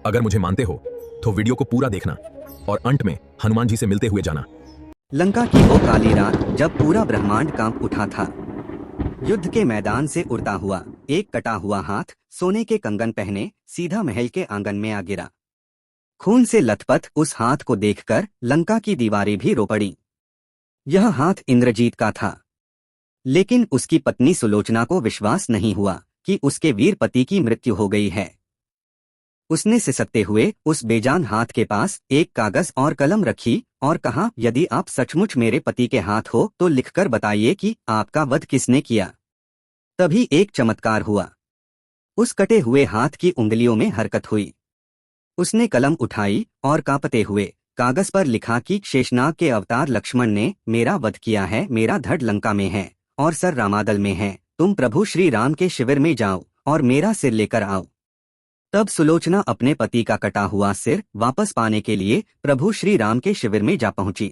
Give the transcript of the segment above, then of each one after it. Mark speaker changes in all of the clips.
Speaker 1: अगर मुझे मानते हो तो वीडियो को पूरा देखना और अंत में हनुमान जी से मिलते हुए जाना।
Speaker 2: लंका की वो काली रात जब पूरा ब्रह्मांड कांप उठा था। युद्ध के मैदान से उड़ता हुआ एक कटा हुआ हाथ सोने के कंगन पहने सीधा महल के आंगन में आ गिरा। खून से लथपथ उस हाथ को देखकर लंका की दीवारें भी रो पड़ी। यह हाथ इंद्रजीत का था, लेकिन उसकी पत्नी सुलोचना को विश्वास नहीं हुआ कि उसके वीर पति की मृत्यु हो गई है। उसने सिसकते हुए उस बेजान हाथ के पास एक कागज और कलम रखी और कहा, यदि आप सचमुच मेरे पति के हाथ हो तो लिखकर बताइए कि आपका वध किसने किया। तभी एक चमत्कार हुआ। उस कटे हुए हाथ की उंगलियों में हरकत हुई। उसने कलम उठाई और कांपते हुए कागज पर लिखा कि शेषनाग के अवतार लक्ष्मण ने मेरा वध किया है। मेरा धड़ लंका में है और सर रामादल में है। तुम प्रभु श्री राम के शिविर में जाओ और मेरा सिर लेकर आओ। तब सुलोचना अपने पति का कटा हुआ सिर वापस पाने के लिए प्रभु श्री राम के शिविर में जा पहुंची।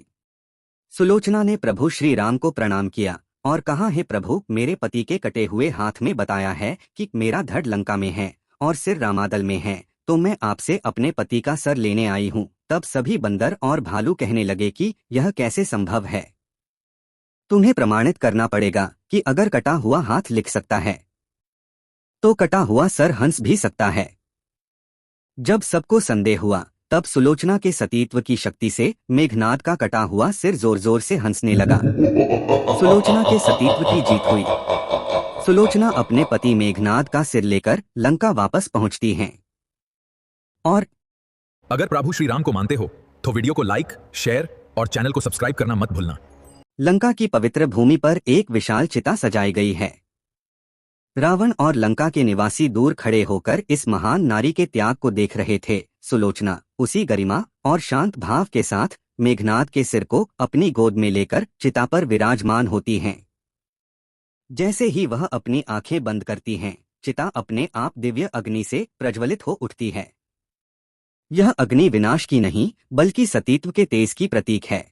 Speaker 2: सुलोचना ने प्रभु श्री राम को प्रणाम किया और कहा, हे प्रभु, मेरे पति के कटे हुए हाथ में बताया है कि मेरा धड़ लंका में है और सिर रामादल में है, तो मैं आपसे अपने पति का सर लेने आई हूँ। तब सभी बंदर और भालू कहने लगे कि यह कैसे संभव है। तुम्हें प्रमाणित करना पड़ेगा कि अगर कटा हुआ हाथ लिख सकता है तो कटा हुआ सर हंस भी सकता है। जब सबको संदेह हुआ तब सुलोचना के सतीत्व की शक्ति से मेघनाद का कटा हुआ सिर जोर जोर से हंसने लगा। सुलोचना के सतीत्व की जीत हुई। सुलोचना अपने पति मेघनाद का सिर लेकर लंका वापस पहुंचती हैं। और
Speaker 1: अगर प्रभु श्री राम को मानते हो तो वीडियो को लाइक, शेयर और चैनल को सब्सक्राइब करना मत भूलना।
Speaker 2: लंका की पवित्र भूमि पर एक विशाल चिता सजाई गई है। रावण और लंका के निवासी दूर खड़े होकर इस महान नारी के त्याग को देख रहे थे। सुलोचना उसी गरिमा और शांत भाव के साथ मेघनाद के सिर को अपनी गोद में लेकर चिता पर विराजमान होती हैं। जैसे ही वह अपनी आंखें बंद करती हैं, चिता अपने आप दिव्य अग्नि से प्रज्वलित हो उठती है। यह अग्नि विनाश की नहीं बल्कि सतीत्व के तेज की प्रतीक है।